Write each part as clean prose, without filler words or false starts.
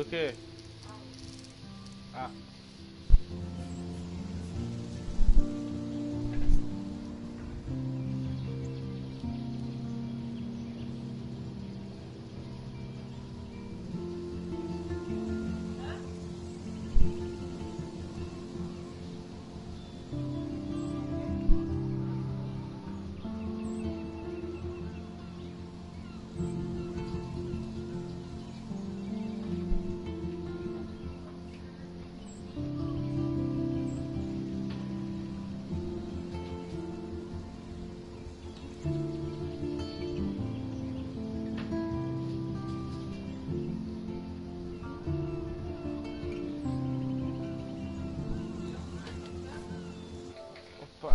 Do quê? Ah. Opa.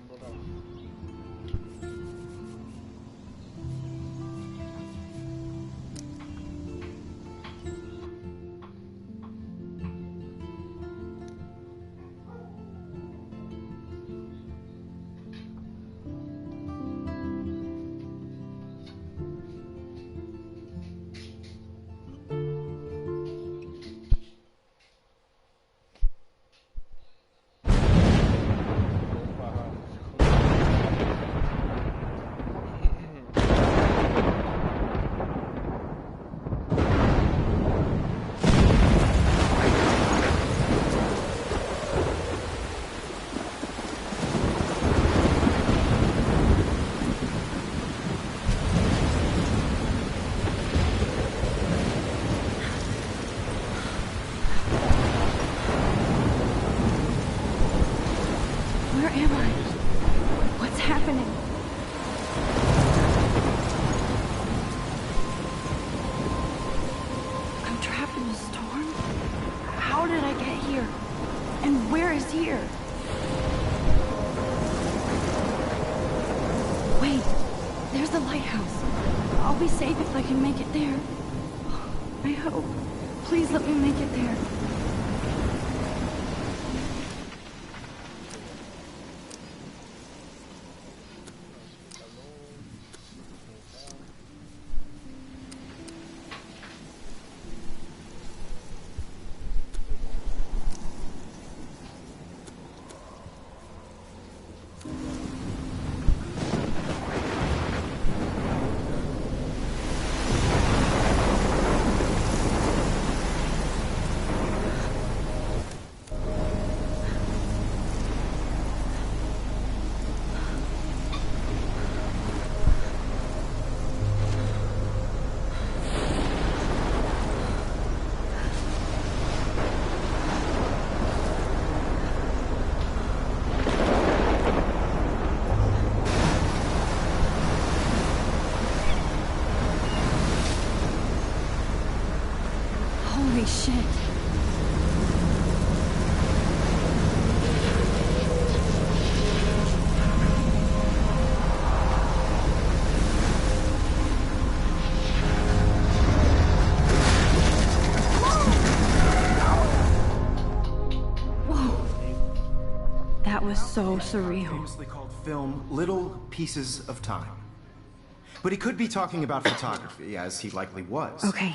Bora lá. Where am I? What's happening? I'm trapped in a storm? How did I get here? And where is here? Wait, there's the lighthouse. I'll be safe if I can make it there. I hope. Please let me make it there. Holy shit. That was so surreal. Famously called film Little Pieces of Time. But he could be talking about photography, as he likely was. Okay,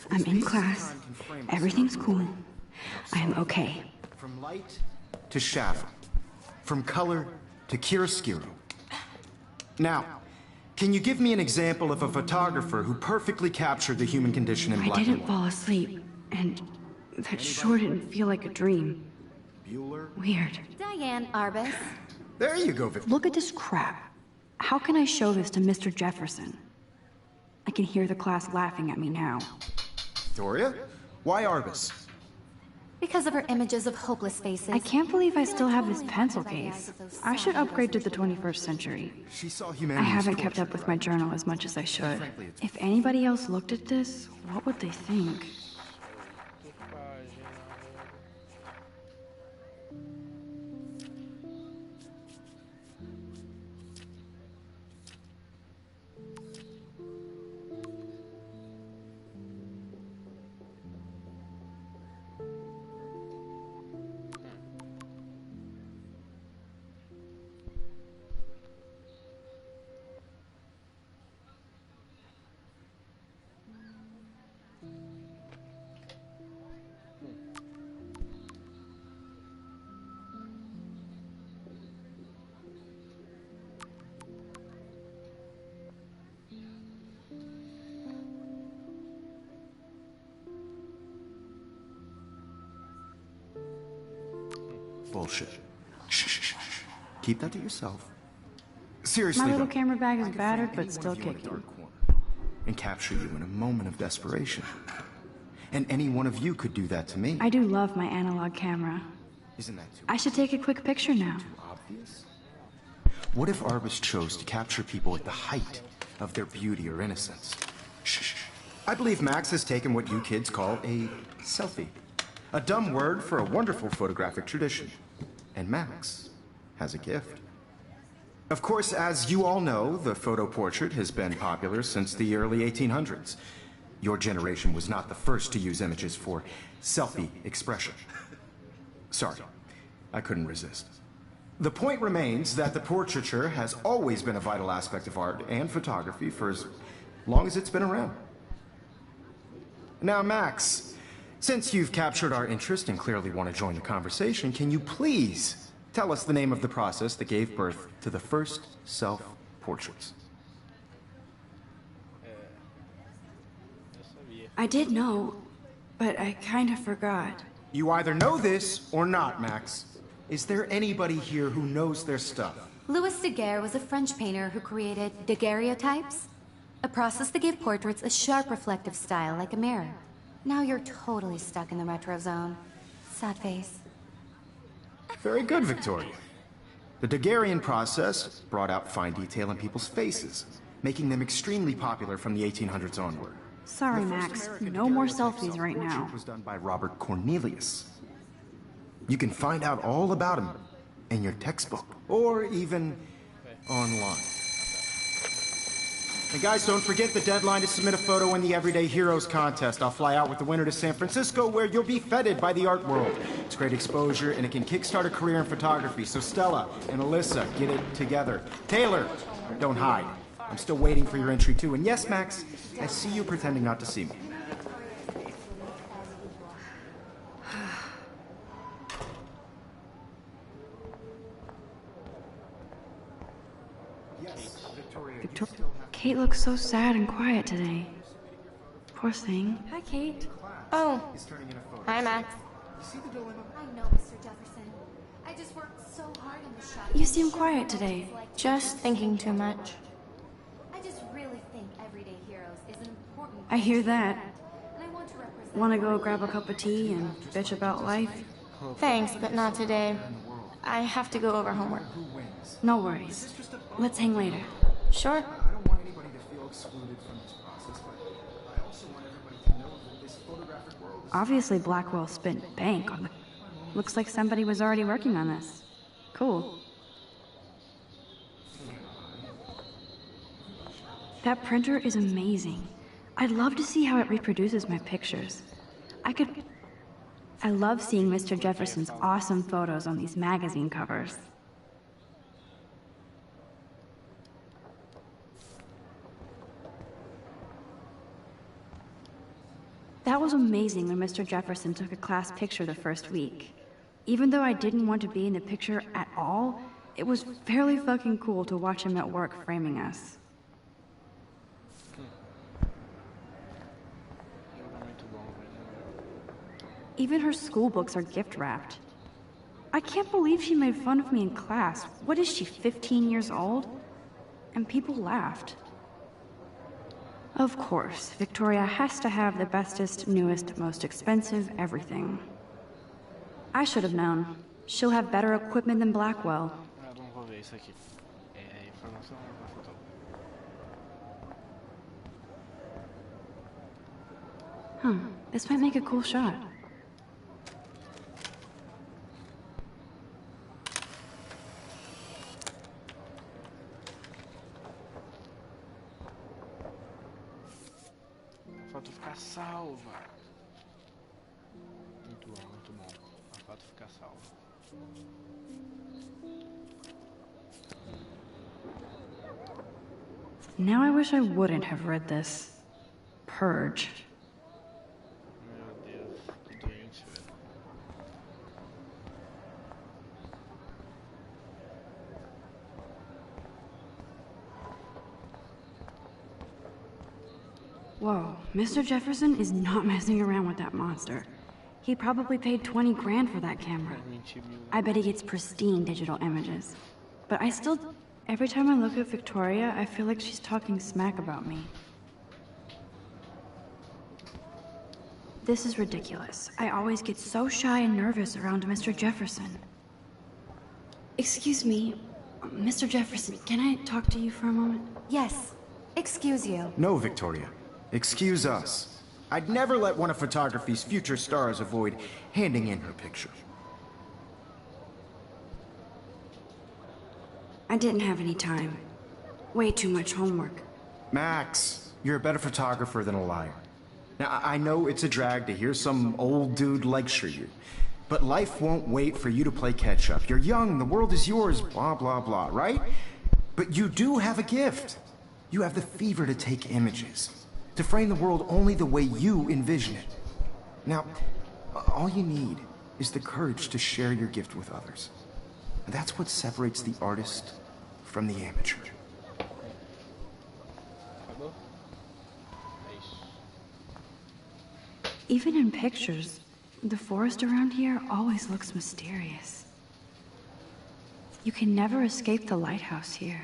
I'm in class. Everything's cool. I am okay. From light to shadow. From color to chiaroscuro. Now, can you give me an example of a photographer who perfectly captured the human condition in I black and didn't white? fall asleep, and that sure didn't feel like a dream. Bueller? Weird. Diane Arbus. There you go, Victor. Look at this crap. How can I show this to Mr. Jefferson? I can hear the class laughing at me now. Victoria? Why Arbus? Because of her images of hopeless faces. I can't believe I still have this pencil case. I should upgrade to the 21st century. She saw I humanity. haven't kept up with my journal as much as I should. If anybody else looked at this, what would they think? Que página. Bullshit. Shh, shh, shh, shh. Keep that to yourself. Seriously, My little though, camera bag is I could battered, find but any still one of you in a kicking. dark corner and capture you in a moment of desperation. And any one of you could do that to me. I do love my analog camera. Isn't that too I should take a quick picture now. obvious? What if Arbus chose to capture people at the height of their beauty or innocence? Shh, shh. I believe Max has taken what you kids call a selfie. A dumb word for a wonderful photographic tradition. And Max has a gift. Of course, as you all know, the photo portrait has been popular since the early 1800s. Your generation was not the first to use images for selfie expression. Sorry, I couldn't resist. The point remains that the portraiture has always been a vital aspect of art and photography for as long as it's been around. Now, Max, since you've captured our interest and clearly want to join the conversation, can you please tell us the name of the process that gave birth to the first self-portraits? Eu sabia. I did know, but I kind of forgot. You either know this or not, Max. Is there anybody here who knows their stuff? Louis Daguerre was a French painter who created daguerreotypes, a process that gave portraits a sharp reflective style like a mirror. Now you're totally stuck in the retro zone. Sad face. Very good, Victoria. The Daguerrean process brought out fine detail in people's faces, making them extremely popular from the 1800s onward. Sorry, The first Max. American No more daguerreotype selfies right now. self-portrait was done by Robert Cornelius. You can find out all about him in your textbook, or even online. And guys, don't forget the deadline to submit a photo in the Everyday Heroes contest. I'll fly out with the winner to San Francisco, where you'll be feted by the art world. It's great exposure, and it can kickstart a career in photography. So Stella and Alyssa, get it together. Taylor, don't hide. I'm still waiting for your entry too. And yes, Max, I see you pretending not to see me. Kate looks so sad and quiet today. Poor thing. Hi, Kate. Oh, hi, Max. I know, Mr. Jefferson. I just worked so hard in the shop. You seem quiet today. Just thinking too much. I just really think Everyday Heroes is an important. I hear that. And I want to represent. Want to go grab a cup of tea and bitch about life? Thanks, but not today. I have to go over homework. No worries. Let's hang later. Sure. I don't want anybody to feel excluded from this process, but I also want everybody to know that this photographic world is Obviously Blackwell spent bank on the... Looks like somebody was already working on this. Cool. That printer is amazing. I'd love to see how it reproduces my pictures. I love seeing Mr. Jefferson's awesome photos on these magazine covers. That was amazing when Mr. Jefferson took a class picture the first week. Even though I didn't want to be in the picture at all, it was fairly fucking cool to watch him at work framing us. Even her school books are gift wrapped. I can't believe she made fun of me in class. What is she, 15 years old? And people laughed. Of course, Victoria has to have the bestest, newest, most expensive everything. I should have known. She'll have better equipment than Blackwell. Não vou ver isso aqui. É informação da foto. This might make a cool shot. A foto ficar salva. Muito bom, muito bom. A foto ficar salva. Now I wish I wouldn't have read this. Purge. Meu Deus, que doente, velho. Whoa, Mr. Jefferson is not messing around with that monster. He probably paid 20 grand for that camera. I bet he gets pristine digital images. But every time I look at Victoria, I feel like she's talking smack about me. This is ridiculous. I always get so shy and nervous around Mr. Jefferson. Excuse me, Mr. Jefferson, can I talk to you for a moment? Yes. Excuse you. No, Victoria. Excuse us. I'd never let one of photography's future stars avoid handing in her picture. I didn't have any time. Way too much homework. Max, you're a better photographer than a liar. Now, I know it's a drag to hear some old dude lecture you, but life won't wait for you to play catch-up. You're young, the world is yours, blah, blah, blah, right? But you do have a gift. You have the fever to take images, to frame the world only the way you envision it. Now, all you need is the courage to share your gift with others. And that's what separates the artist from the amateur. Acabou? É isso. Even in pictures, the forest around here always looks mysterious. You can never escape the lighthouse here.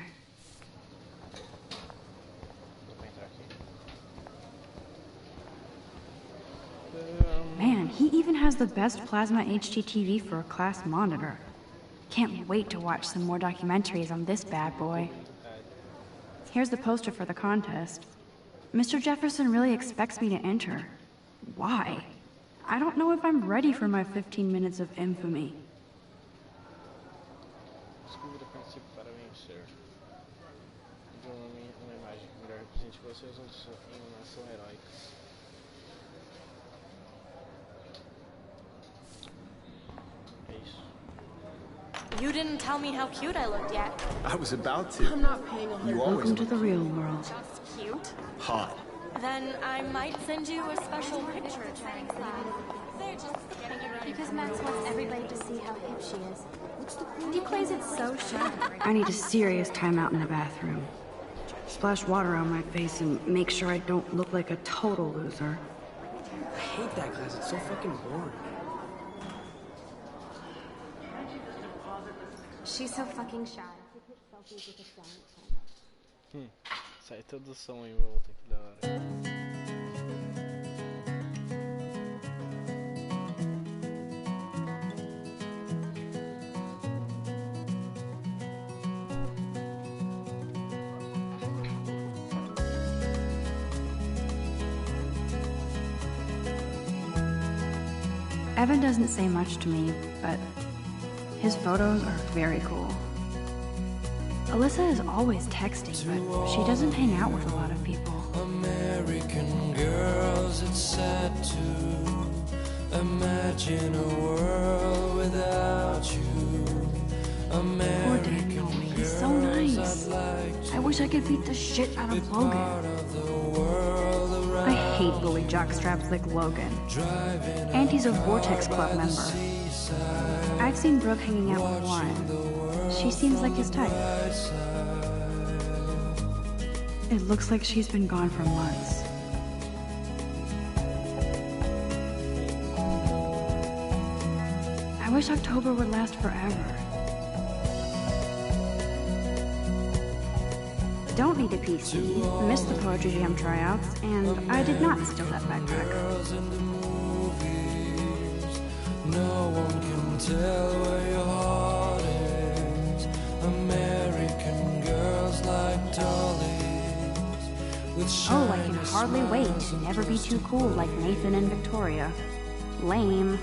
Vou entrar aqui. Man, he even has the best plasma HDTV for a class monitor. Can't wait to watch some more documentaries on this bad boy. Here's the poster for the contest. Mr. Jefferson really expects me to enter. Why? I don't know if I'm ready for my 15 minutes of infamy. Descubra participe para vencer. Enviou uma imagem. Melhor represente você e os outros em uma ação heróica. É isso. You didn't tell me how cute I looked yet. I was about to. I'm not paying a You always Welcome to look the real world. Just cute. hot. Then I might send you a special picture. They're just getting you ready. Because Max wants everybody to see how hip she is. And he plays it so shy. I need a serious timeout in the bathroom. Splash water on my face and make sure I don't look like a total loser. I hate that class. It's so fucking boring. She's so fucking shy. Sai todo o som em volta, que da hora. Evan doesn't say much to me, but his photos are very cool. Alyssa is always texting, but she doesn't hang out with a lot of people. American girls, it's sad to imagine a world without you. Poor Daniel, he's so nice. I wish I could beat the shit out of Logan. I hate bully jockstraps like Logan. And he's a Vortex Club member. I've seen Brooke hanging out with Warren. She seems like his type. It looks like she's been gone for months. I wish October would last forever. Don't need a PC, missed the Poetry Jam tryouts, and I did not steal that backpack. No one can tell where your heart is. American girls like dollies with Oh, I can hardly wait to never be too cool like Nathan and Victoria. Lame.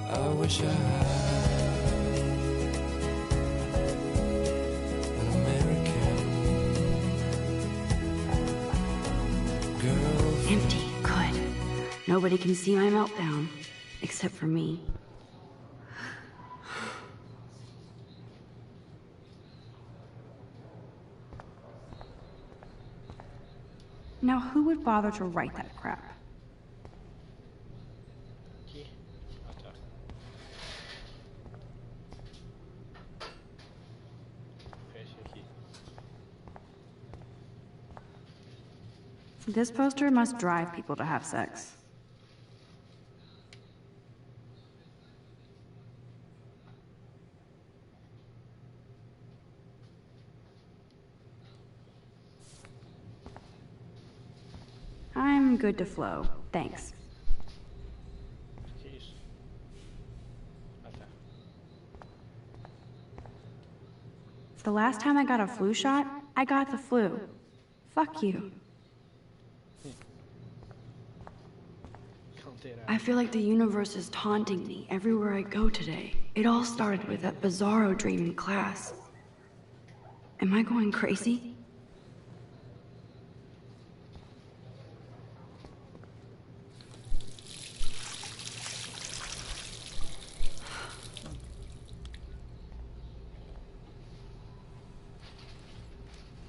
I wish I had an American girl. Empty, good. Nobody can see my meltdown, except for me. Now, who would bother to write that crap? Aqui. Ah, tá. Fecha aqui. This poster must drive people to have sex. I'm good to flow, thanks. Que isso? Ah, tá. The last time I got a flu shot, I got the flu. Fuck you. Counterado. I feel like the universe is taunting me everywhere I go today. It all started with that bizarro dream in class. Am I going crazy?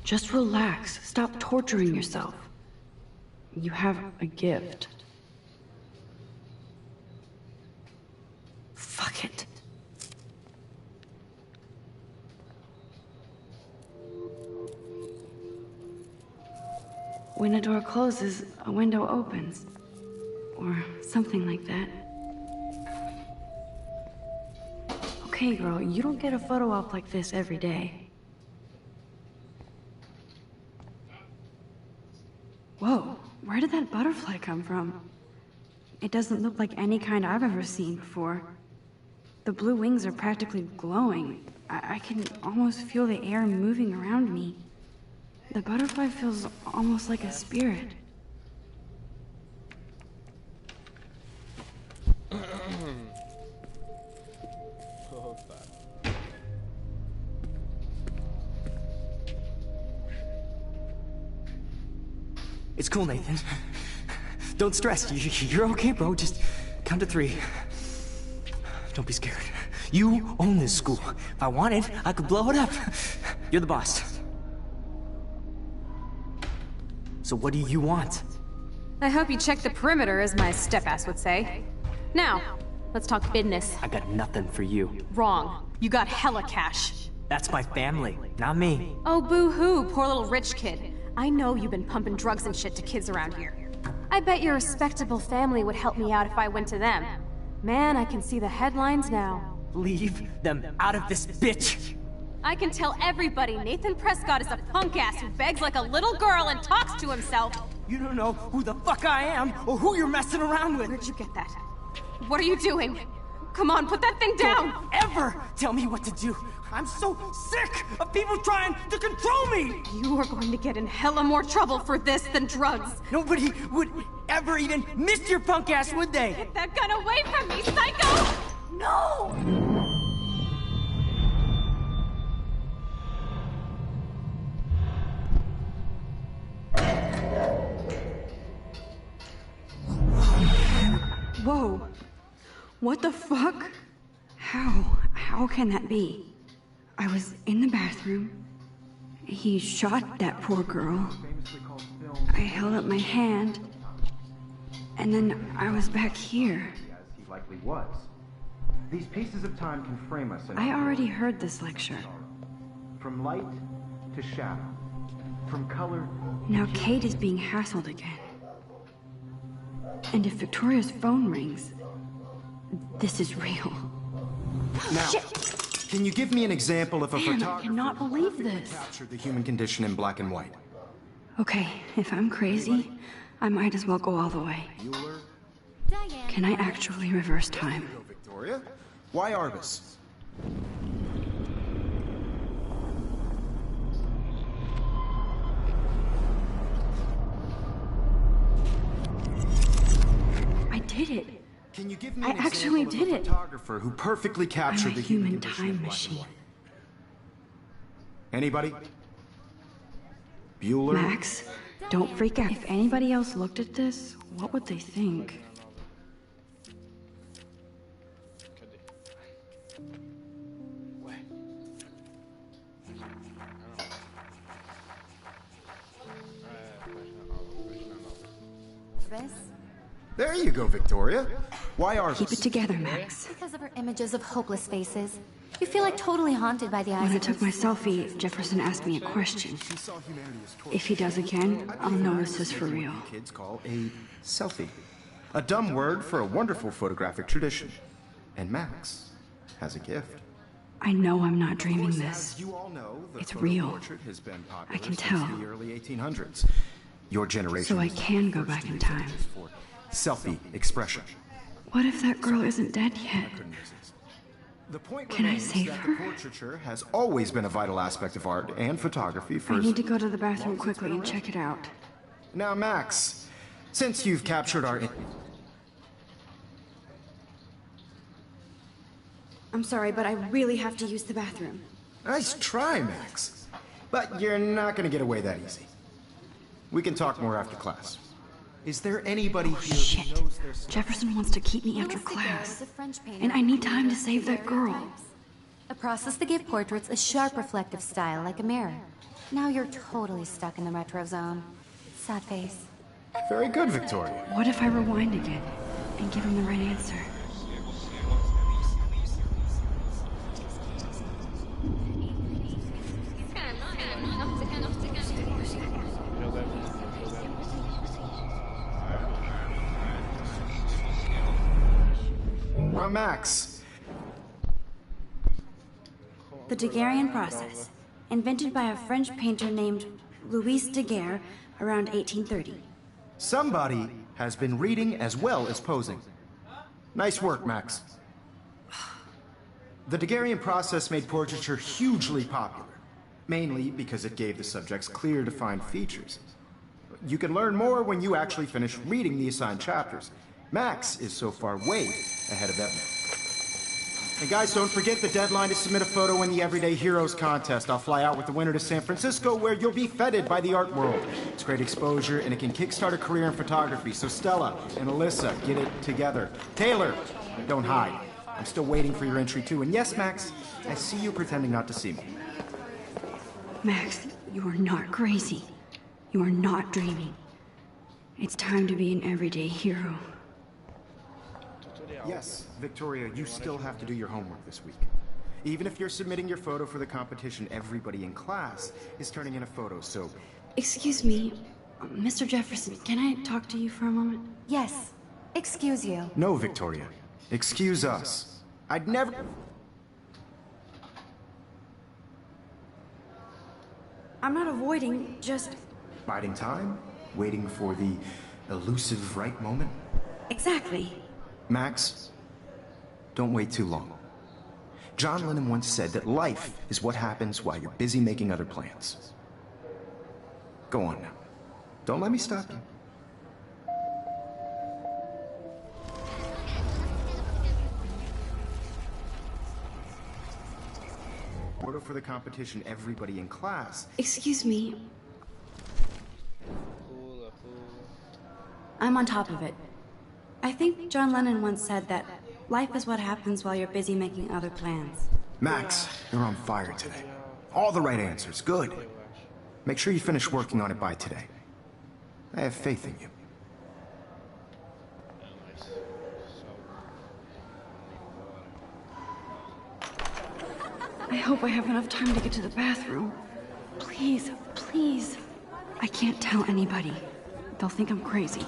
Just relax. Stop torturing yourself. You have a gift. Fuck it. When a door closes, a window opens. Or something like that. Okay, girl, you don't get a photo op like this every day. Whoa, where did that butterfly come from? It doesn't look like any kind I've ever seen before. The blue wings are practically glowing. I can almost feel the air moving around me. The butterfly feels almost like a spirit. Opa. It's cool, Nathan. Don't stress. You're okay, bro. Just count to 3. Don't be scared. You own this school. If I wanted, I could blow it up. You're the boss. So what do you want? I hope you checked the perimeter, as my step-ass would say. Now, let's talk business. I got nothing for you. Wrong. You got hella cash. That's my family, not me. Oh, boo-hoo, poor little rich kid. I know you've been pumping drugs and shit to kids around here. I bet your respectable family would help me out if I went to them. Man, I can see the headlines now. Leave them out of this bitch! I can tell everybody Nathan Prescott is a punk ass who begs like a little girl and talks to himself. You don't know who the fuck I am or who you're messing around with. Where'd you get that? What are you doing? Come on, put that thing down! Don't ever tell me what to do. I'm so sick of people trying to control me! You are going to get in hella more trouble for this than drugs. Nobody would ever even miss your punk ass, would they? Get that gun away from me, psycho! No! Whoa. What the fuck? How can that be? I was in the bathroom. He shot that poor girl. I held up my hand. And then I was back here. As he likely was. These pieces of time can frame us in I already heard this lecture. from light to shadow, from color. Now Kate is being hassled again. And if Victoria's phone rings, this is real. Now, Shit. can you give me an example of a Man, I photographer cannot believe who this. captured the human condition in black and white? Okay, if I'm crazy, I might as well go all the way. Bueller? Diane. Can I actually reverse time? No, Victoria. Why Arbus? I did it. Can you give me I an actually example did of a it. photographer who perfectly captured I'm a the human condition time in black and machine. white? Anybody? Bueller? Max, don't freak out. If anybody else looked at this, what would they think? Cadê? Ué? Página nova. This? There you go, Victoria. Why Arbus? Keep it together, Max. Because of her images of hopeless faces. You feel like totally haunted by the eyes When I of took her. my selfie, Jefferson asked me a question. She saw humanity as torture. If he does again, I'll know this is for real. What kids call a selfie. A dumb word for a wonderful photographic tradition. And Max has a gift. I know I'm not dreaming As this. you all know, the It's photo real. portrait has been popular I can since tell. the early 1800s. Your generation So I was the can go first back to in use time. images for selfie expression. What if that girl isn't dead yet? Couldn't resist. The point Can I remains save that her? the portraiture has always been a vital aspect of art and photography for I as need to go to the bathroom quickly and check it out. Now, Max, since you've captured our... I'm sorry, but I really have to use the bathroom. Nice try, Max. But you're not going to get away that easy. We can talk more after class. Is there anybody here who Shit. knows their stuff? Jefferson wants to keep me after Louis Daguerre class. was a French painter And I need who time to created save that girl. daguerreotypes, a process that gave portraits a sharp reflective style like a mirror. Now you're totally stuck in the retro zone. Sad face. Very good, Victoria. What if I rewind again and give him the right answer? Max. The Daguerrean process, invented by a French painter named Louis Daguerre around 1830. Somebody has been reading as well as posing. Nice work, Max. The Daguerrean process made portraiture hugely popular, mainly because it gave the subjects clear, defined features. You can learn more when you actually finish reading the assigned chapters. Max is so far way ahead of Evan. And guys, don't forget the deadline to submit a photo in the Everyday Heroes contest. I'll fly out with the winner to San Francisco, where you'll be feted by the art world. It's great exposure, and it can kickstart a career in photography. So Stella and Alyssa, get it together. Taylor, don't hide. I'm still waiting for your entry too. And yes, Max, I see you pretending not to see me. Max, you are not crazy. You are not dreaming. It's time to be an everyday hero. Yes, Victoria, you still have to do your homework this week. Even if you're submitting your photo for the competition, everybody in class is turning in a photo, so... Excuse me, Mr. Jefferson, can I talk to you for a moment? Yes. Excuse you. No, Victoria. Excuse us. I'd never... I'm not avoiding, just... Biding time? Waiting for the elusive right moment? Exactly. Max, don't wait too long. John Lennon once said that life is what happens while you're busy making other plans. Go on now. Don't let me stop you. Order for the competition, everybody in class. Excuse me. Pula, pula. I'm on top of it. I think John Lennon once said that life is what happens while you're busy making other plans. Max, you're on fire today. All the right answers. Good. Make sure you finish working on it by today. I have faith in you. I hope I have enough time to get to the bathroom. Please, please. I can't tell anybody. They'll think I'm crazy.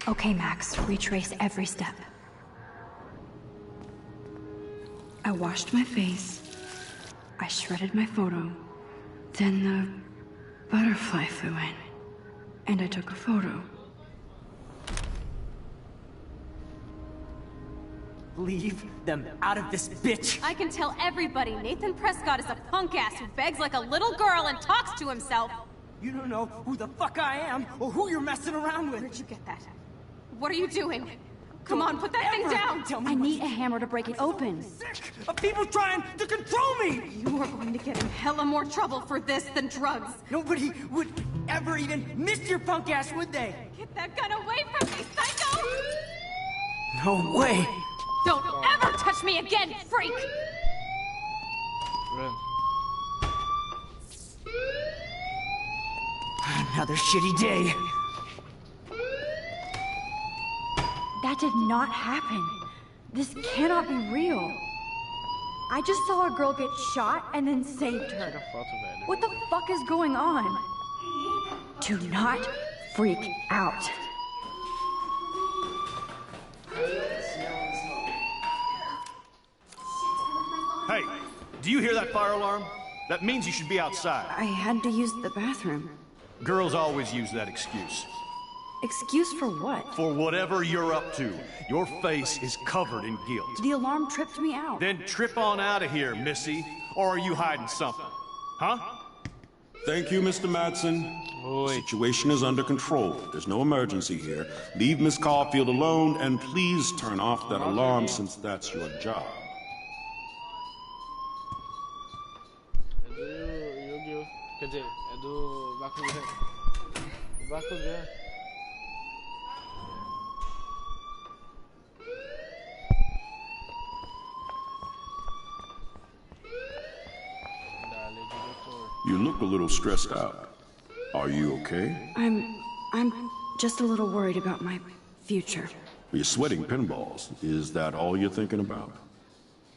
Okay, Max, retrace every step. I washed my face. I shredded my photo. Then the butterfly flew in. And I took a photo. Leave them out of this bitch! I can tell everybody Nathan Prescott is a punk ass who begs like a little girl and talks to himself. You don't know who the fuck I am or who you're messing around with. Where'd you get that? What are you doing? Come on, put that thing down! Tell me I what need a hammer to break it open. sick of people trying to control me! You are going to get in hella more trouble for this than drugs. Nobody would ever even miss your punk ass, would they? Get that gun away from me, psycho! No way! Don't ever touch me again, freak! Run. Another shitty day. That did not happen. This cannot be real. I just saw a girl get shot and then saved her. Tira foto, velho. What the fuck is going on? Do not freak out. Hey, do you hear that fire alarm? That means you should be outside. I had to use the bathroom. Girls always use that excuse. Excuse for what? For whatever you're up to, your face is covered in guilt. The alarm tripped me out. Then trip on out of here, Missy. Or are you hiding something? Huh? Thank you, Mr. Madsen. The situation is under control. There's no emergency here. Leave Miss Caulfield alone, and please turn off that alarm since that's your job. É do Yu-Gi-Oh! Quer dizer, é do Bakugan. Bakugan. Dale, diretor. You look a little stressed out. Are you okay? I'm just a little worried about my future. You're sweating pinballs. Is that all you're thinking about?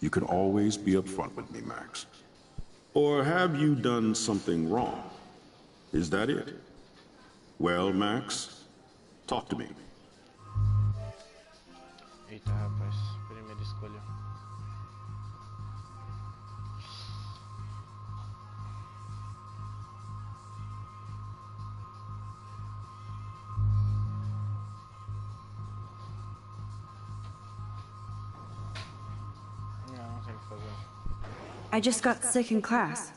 You can always be upfront with me, Max. Or have you done something wrong? Is that it? Well, Max, talk to me. Eita, rapaz. Primeira escolha. Não tem o que fazer. I just got sick in class.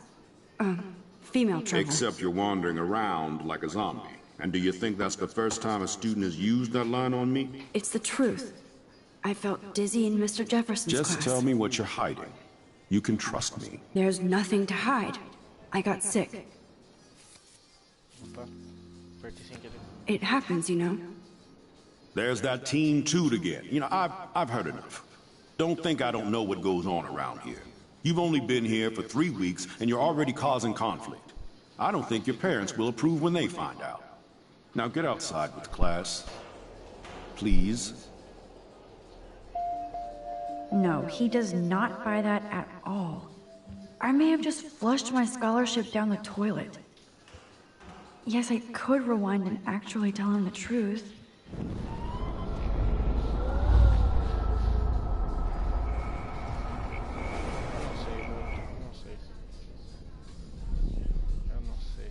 Female trouble. Except you're wandering around like a zombie. And do you think that's the first time a student has used that line on me? It's the truth. I felt dizzy in Mr. Jefferson's class. Just tell me what you're hiding. You can trust me. There's nothing to hide. I got sick. Opa. Apertei sem querer. It happens, you know. There's that Team Toot again. You know, I've heard enough. Don't think I don't know what goes on around here. You've only been here for 3 weeks, and you're already causing conflict. I don't think your parents will approve when they find out. Now get outside with class. Please. No, he does not buy that at all. I may have just flushed my scholarship down the toilet. Yes, I could rewind and actually tell him the truth. Eu não sei.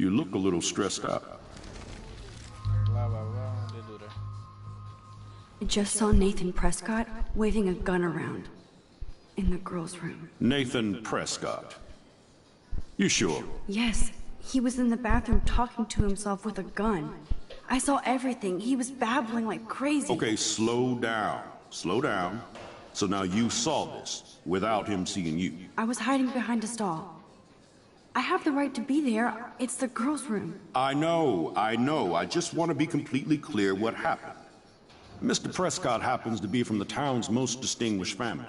You look a little stressed out. Blah, blah, blah. De dura. I just saw Nathan Prescott waving a gun around in the girls' room. Nathan Prescott. You sure? Yes, he was in the bathroom talking to himself with a gun. I saw everything. He was babbling like crazy. Okay, slow down. Slow down. So now you saw this without him seeing you. I was hiding behind a stall. I have the right to be there. It's the girls' room. I know. I just want to be completely clear what happened. Mr. Prescott happens to be from the town's most distinguished family,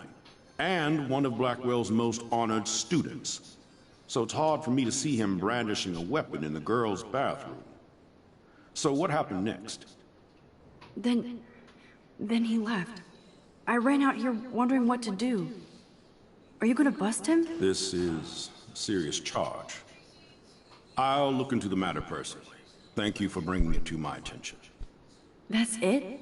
and one of Blackwell's most honored students. So it's hard for me to see him brandishing a weapon in the girls' bathroom. So what happened next? Then he left. I ran out here wondering what to do. Are you gonna bust him? This is a serious charge. I'll look into the matter personally. Thank you for bringing it to my attention. That's it?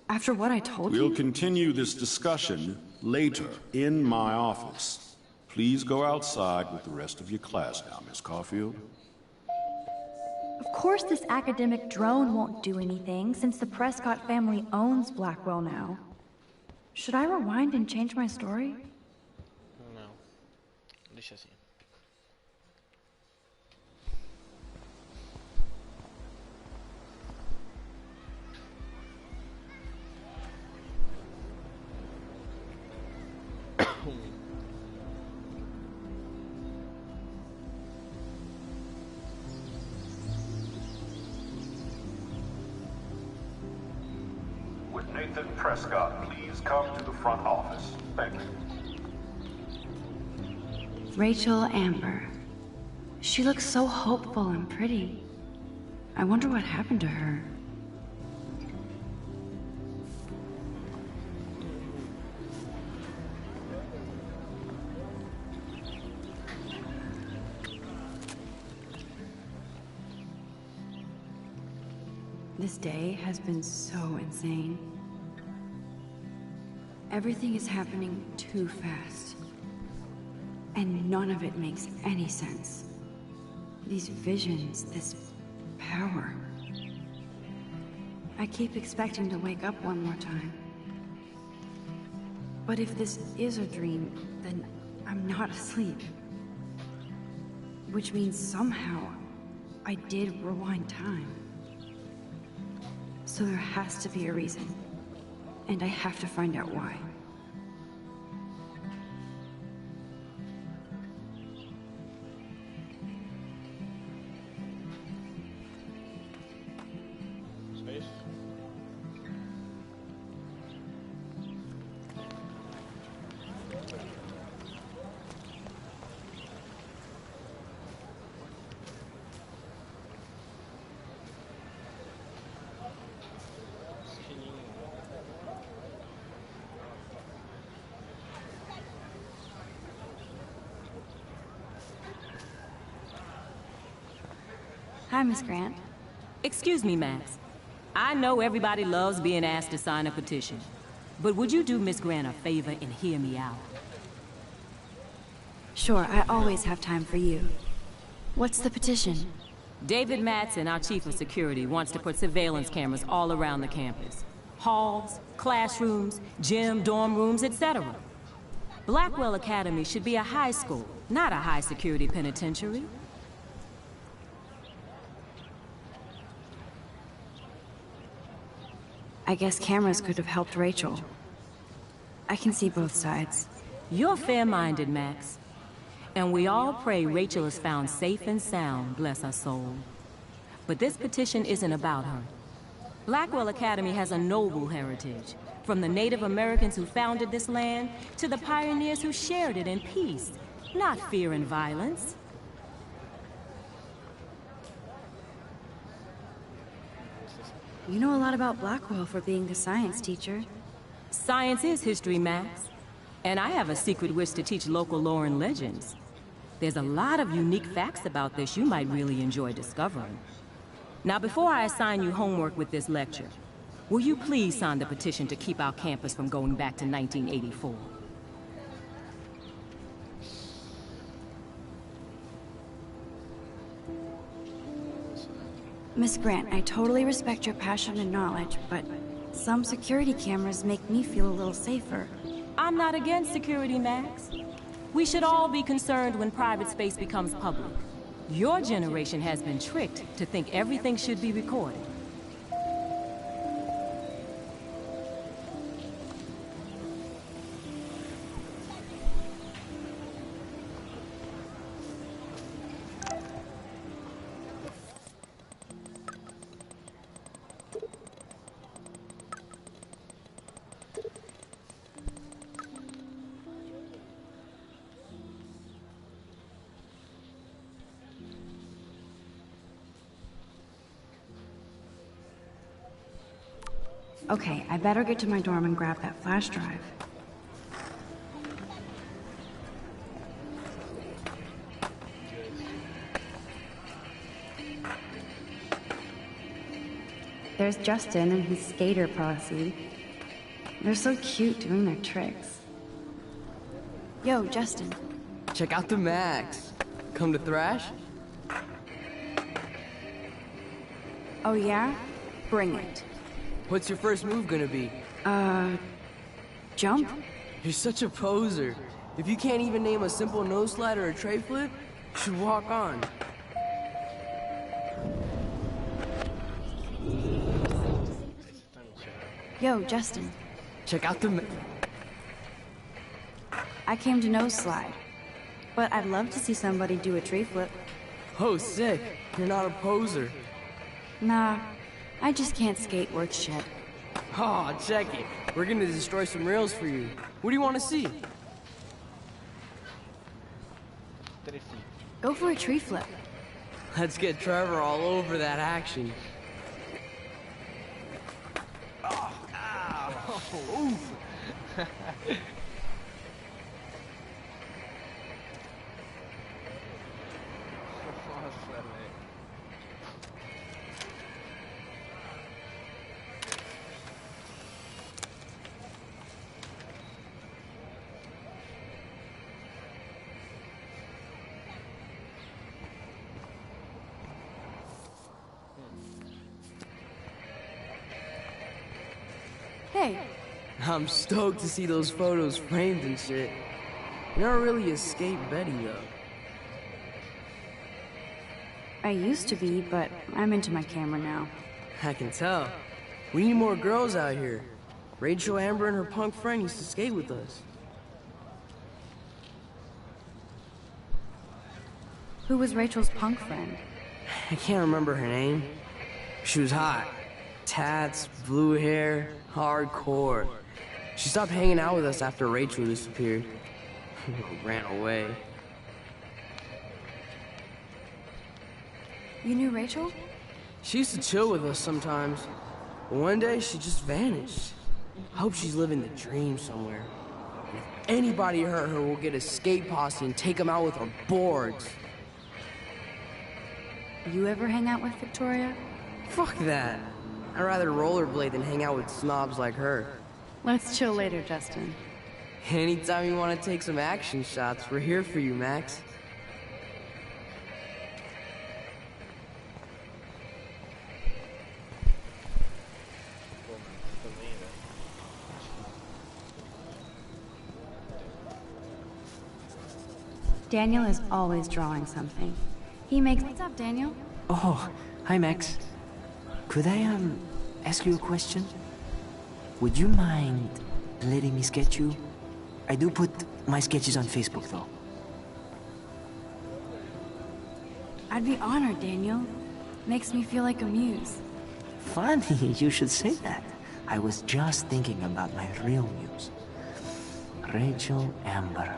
After what I told you? We'll continue this discussion later in my office. Please go outside with the rest of your class now, Miss Caulfield. Of course this academic drone won't do anything, since the Prescott family owns Blackwell now. Should I rewind and change my story? Não. Deixa assim. Would Nathan Prescott please come to the front office? Thank you. Rachel Amber. She looks so hopeful and pretty. I wonder what happened to her. This day has been so insane. Everything is happening too fast. And none of it makes any sense. These visions, this power. I keep expecting to wake up one more time. But if this is a dream, then I'm not asleep. Which means somehow I did rewind time. So there has to be a reason. And I have to find out why. Space. Hi, Miss Grant. Excuse me, Max. I know everybody loves being asked to sign a petition, but would you do Miss Grant a favor and hear me out? Sure, I always have time for you. What's the petition? David Matson, our chief of security, wants to put surveillance cameras all around the campus. Halls, classrooms, gym, dorm rooms, etc. Blackwell Academy should be a high school, not a high-security penitentiary. I guess cameras could have helped Rachel. I can see both sides. You're fair-minded, Max. And we all pray Rachel is found safe and sound, bless her soul. But this petition isn't about her. Blackwell Academy has a noble heritage, from the Native Americans who founded this land to the pioneers who shared it in peace, not fear and violence. You know a lot about Blackwell for being the science teacher. Science is history, Max. And I have a secret wish to teach local lore and legends. There's a lot of unique facts about this you might really enjoy discovering. Now, before I assign you homework with this lecture, will you please sign the petition to keep our campus from going back to 1984? Miss Grant, I totally respect your passion and knowledge, but some security cameras make me feel a little safer. I'm not against security, Max. We should all be concerned when private space becomes public. Your generation has been tricked to think everything should be recorded. Okay, I better get to my dorm and grab that flash drive. There's Justin and his skater posse. They're so cute doing their tricks. Yo, Justin. Check out the Max. Come to thrash? Oh yeah? Bring it. What's your first move gonna be? Jump? You're such a poser. If you can't even name a simple nose slide or a tray flip, you should walk on. Yo, Justin. Check out the I came to nose slide, but I'd love to see somebody do a tree flip. Oh, sick. You're not a poser. Nah, I just can't skate worth shit. Aw, check it. We're gonna destroy some rails for you. What do you want to see? Go for a tree flip. Let's get Trevor all over that action. Oh, ow. Oof. Hey. I'm stoked to see those photos framed and shit. You're not really a skate Betty, though. I used to be, but I'm into my camera now. I can tell. We need more girls out here. Rachel Amber and her punk friend used to skate with us. Who was Rachel's punk friend? I can't remember her name. She was hot. Tats, blue hair, hardcore. She stopped hanging out with us after Rachel disappeared. Ran away. You knew Rachel? She used to chill with us sometimes. But one day, she just vanished. I hope she's living the dream somewhere. And if anybody hurt her, we'll get a skate posse and take them out with our boards. You ever hang out with Victoria? Fuck that. I'd rather rollerblade than hang out with snobs like her. Let's chill later, Justin. Anytime you want to take some action shots, we're here for you, Max. Daniel is always drawing something. He makes... What's up, Daniel? Oh, hi, Max. Could I, ask you a question? Would you mind letting me sketch you? I do put my sketches on Facebook, though. I'd be honored, Daniel. Makes me feel like a muse. Funny, you should say that. I was just thinking about my real muse. Rachel Amber.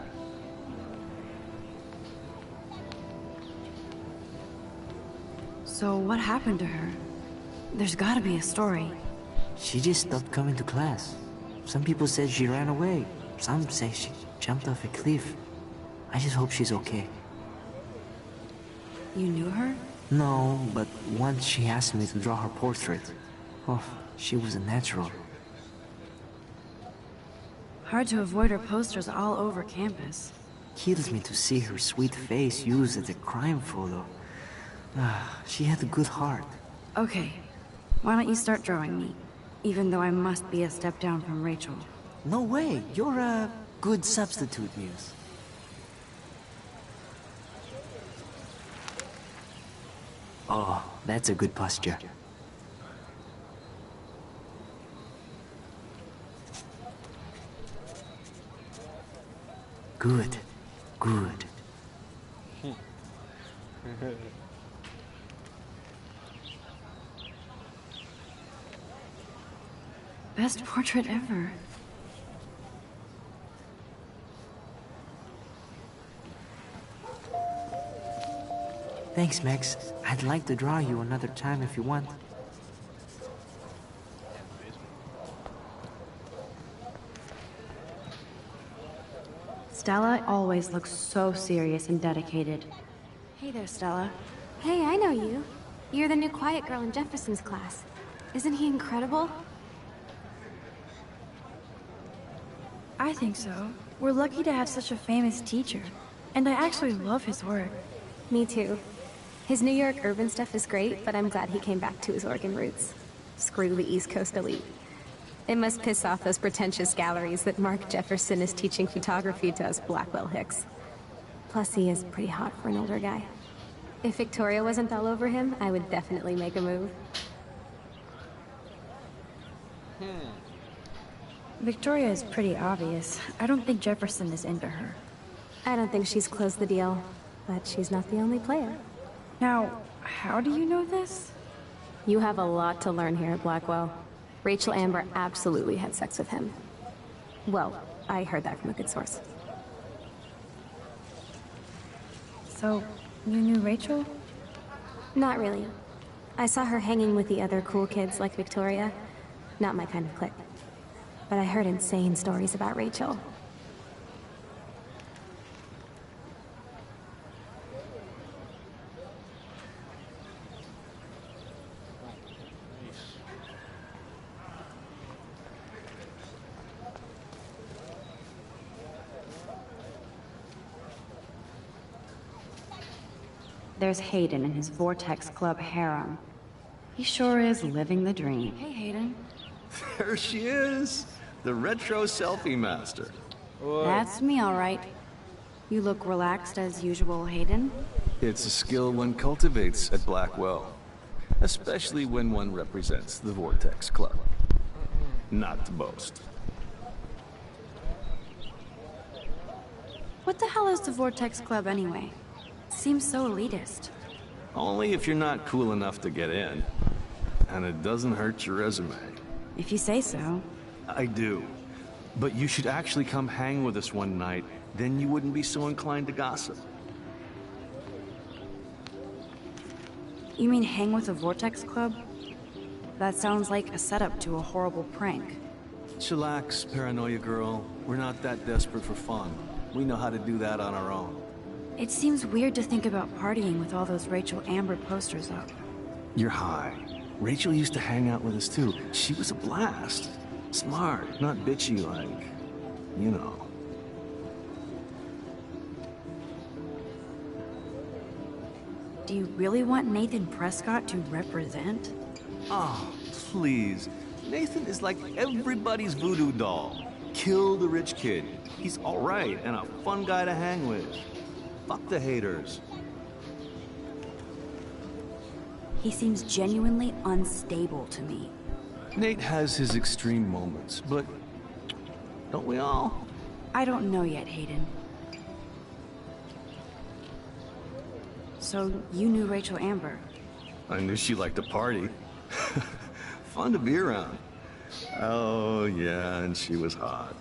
So what happened to her? There's gotta be a story. She just stopped coming to class. Some people said she ran away. Some say she jumped off a cliff. I just hope she's okay. You knew her? No, but once she asked me to draw her portrait. Oh, she was a natural. Hard to avoid her posters all over campus. Kills me to see her sweet face used as a crime photo. Ah, she had a good heart. Okay, why don't you start drawing me? Even though I must be a step down from Rachel. No way, you're a good substitute, Muse. Oh, that's a good posture. Good. Good. Best portrait ever. Thanks, Max. I'd like to draw you another time if you want. Stella always looks so serious and dedicated. Hey there, Stella. Hey, I know you. You're the new quiet girl in Jefferson's class. Isn't he incredible? I think so. We're lucky to have such a famous teacher. And I actually love his work. Me too. His New York urban stuff is great, but I'm glad he came back to his Oregon roots. Screw the East Coast elite. It must piss off those pretentious galleries that Mark Jefferson is teaching photography to us Blackwell Hicks. Plus, he is pretty hot for an older guy. If Victoria wasn't all over him, I would definitely make a move. Victoria is pretty obvious. I don't think Jefferson is into her. I don't think she's closed the deal, but she's not the only player. Now, how do you know this? You have a lot to learn here at Blackwell. Rachel Amber absolutely had sex with him. Well, I heard that from a good source. So, you knew Rachel? Not really. I saw her hanging with the other cool kids like Victoria. Not my kind of clique. But I heard insane stories about Rachel. There's Hayden and his Vortex Club harem. He sure is living the dream. Hey, Hayden. There she is, the retro selfie master. That's me, all right. You look relaxed as usual, Hayden. It's a skill one cultivates at Blackwell, especially when one represents the Vortex Club. Not to boast. What the hell is the Vortex Club anyway? Seems so elitist. Only if you're not cool enough to get in. And it doesn't hurt your resume. If you say so. I do. But you should actually come hang with us one night, then you wouldn't be so inclined to gossip. You mean hang with the Vortex Club? That sounds like a setup to a horrible prank. Chillax, paranoia girl. We're not that desperate for fun. We know how to do that on our own. It seems weird to think about partying with all those Rachel Amber posters up. You're high. Rachel used to hang out with us too. She was a blast. Smart, not bitchy like, you know. Do you really want Nathan Prescott to represent? Oh, please. Nathan is like everybody's voodoo doll. Kill the rich kid. He's alright and a fun guy to hang with. Fuck the haters. He seems genuinely unstable to me. Nate has his extreme moments, but don't we all? I don't know yet, Hayden. So, you knew Rachel Amber? I knew she liked to party. Fun to be around. Oh, yeah, and she was hot.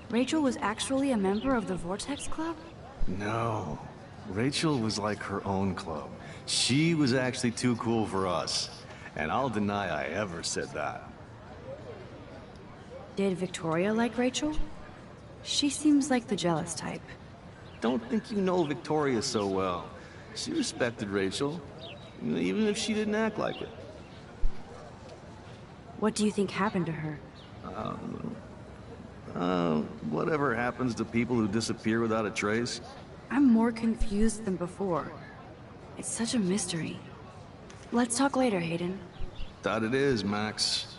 Rachel was actually a member of the Vortex Club? No. Rachel was like her own club. She was actually too cool for us. And I'll deny I ever said that. Did Victoria like Rachel? She seems like the jealous type. Don't think you know Victoria so well. She respected Rachel, even if she didn't act like it. What do you think happened to her? Whatever happens to people who disappear without a trace? I'm more confused than before. It's such a mystery. Let's talk later, Hayden. That it is, Max.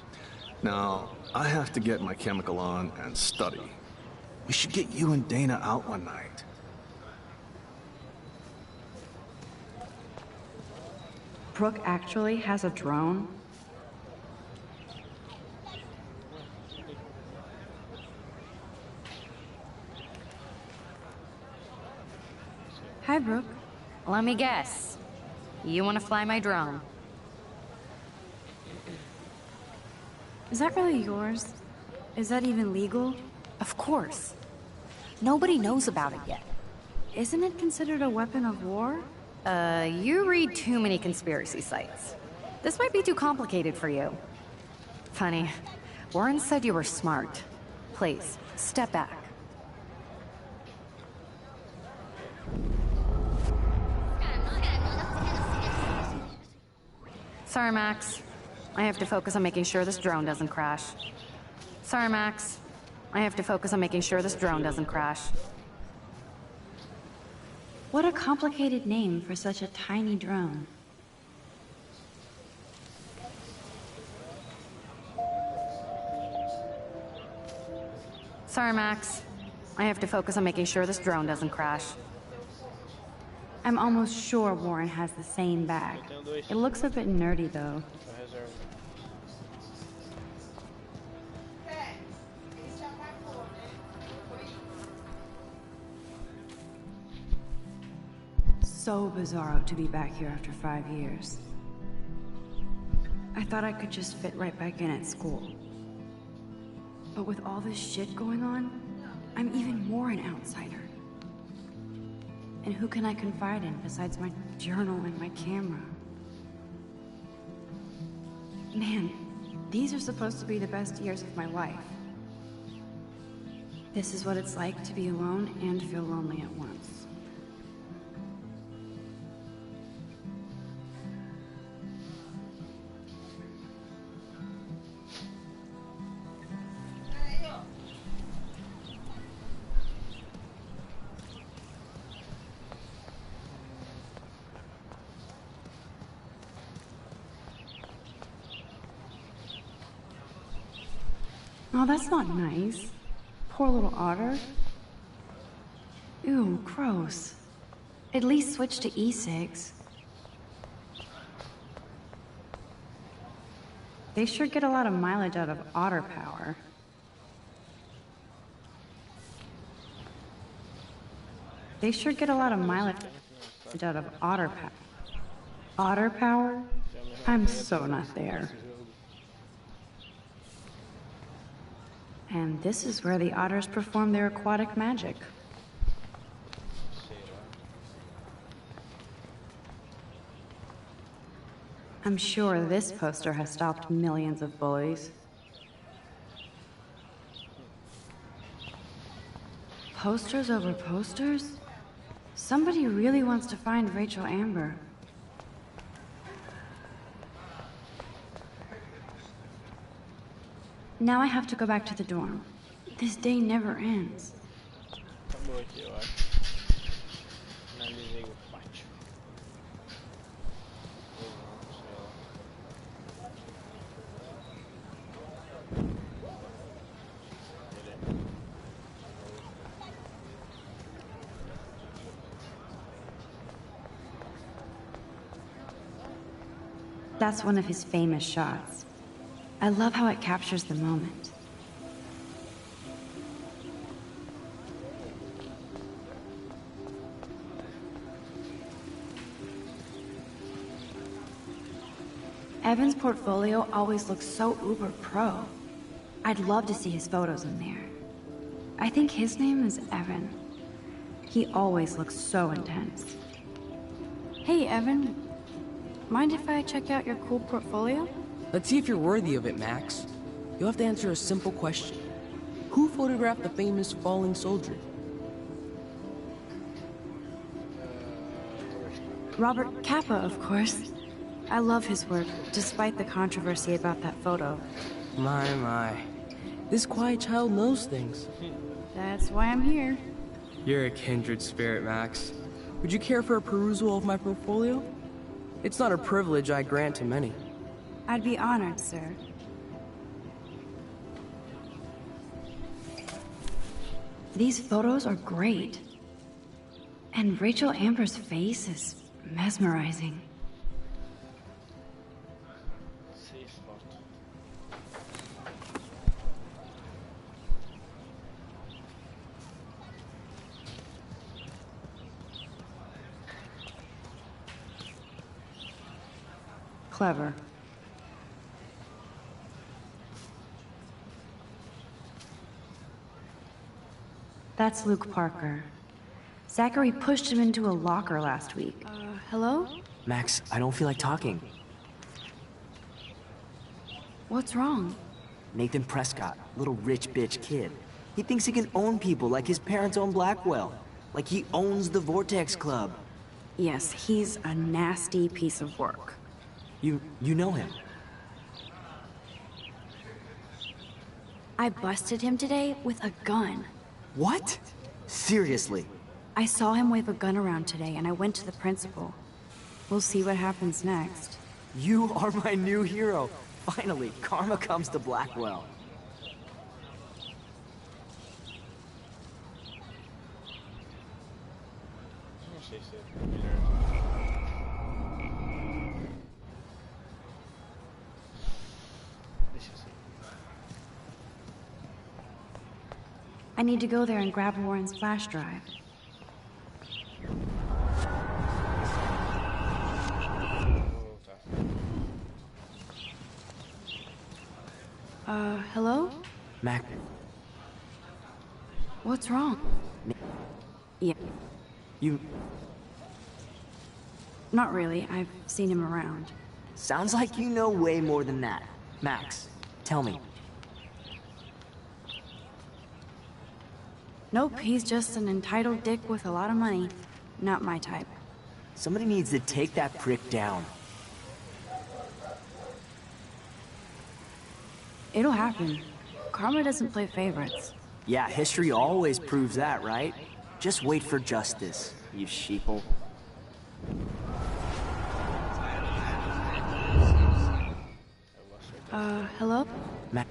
Now, I have to get my chemical on and study. We should get you and Dana out one night. Brooke actually has a drone? Hi, Brooke. Let me guess. You want to fly my drone? Is that really yours? Is that even legal? Of course. Nobody knows about it yet. Isn't it considered a weapon of war? You read too many conspiracy sites. This might be too complicated for you. Funny, Warren said you were smart. Please, step back. Sorry, Max. I have to focus on making sure this drone doesn't crash. Sorry, Max. I have to focus on making sure this drone doesn't crash. What a complicated name for such a tiny drone. Sorry, Max. I have to focus on making sure this drone doesn't crash. I'm almost sure Warren has the same bag. It looks a bit nerdy, though. So bizarro to be back here after 5 years. I thought I could just fit right back in at school. But with all this shit going on, I'm even more an outsider. And who can I confide in besides my journal and my camera? Man, these are supposed to be the best years of my life. This is what it's like to be alone and feel lonely at once. Oh, that's not nice. Poor little otter. Ew, gross. At least switch to e-cigs. They sure get a lot of mileage out of otter power. They sure get a lot of mileage out of otter power. Otter power? I'm so not there. And this is where the otters perform their aquatic magic. I'm sure this poster has stopped millions of bullies. Posters over posters? Somebody really wants to find Rachel Amber. Now I have to go back to the dorm. This day never ends. Acabou aqui, eu acho. Finalizei o pátio. That's one of his famous shots. I love how it captures the moment. Evan's portfolio always looks so uber pro. I'd love to see his photos in there. I think his name is Evan. He always looks so intense. Hey, Evan. Mind if I check out your cool portfolio? Let's see if you're worthy of it, Max. You'll have to answer a simple question. Who photographed the famous falling soldier? Robert Capa, of course. I love his work, despite the controversy about that photo. My. This quiet child knows things. That's why I'm here. You're a kindred spirit, Max. Would you care for a perusal of my portfolio? It's not a privilege I grant to many. I'd be honored, sir. These photos are great. And Rachel Amber's face is mesmerizing. Safe spot. Clever. That's Luke Parker. Zachary pushed him into a locker last week. Hello? Max, I don't feel like talking. What's wrong? Nathan Prescott, little rich bitch kid. He thinks he can own people like his parents own Blackwell. Like he owns the Vortex Club. Yes, he's a nasty piece of work. You know him? I busted him today with a gun. What? Seriously? I saw him wave a gun around today, and I went to the principal. We'll see what happens next. You are my new hero. Finally, karma comes to Blackwell. I need to go there and grab Warren's flash drive. Hello? Mac. What's wrong? Yeah. You... Not really. I've seen him around. Sounds like you know way more than that. Max, tell me. Nope, he's just an entitled dick with a lot of money. Not my type. Somebody needs to take that prick down. It'll happen. Karma doesn't play favorites. Yeah, history always proves that, right? Just wait for justice, you sheeple. Hello? Mac.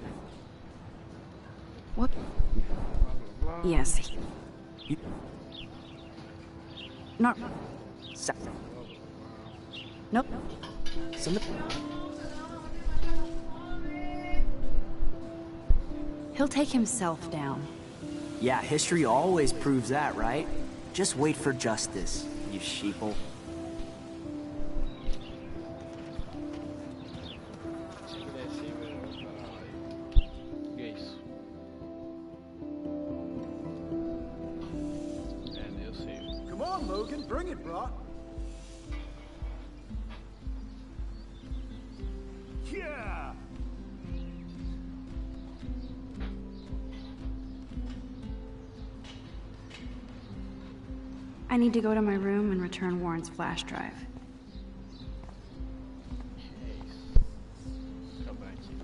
What? Yes. Not... Nope. Somebody... He'll take himself down. Yeah, history always proves that, right? Just wait for justice, you sheeple. Come on, Logan, bring it, brah. Yeah! I need to go to my room and return Warren's flash drive. Come back here.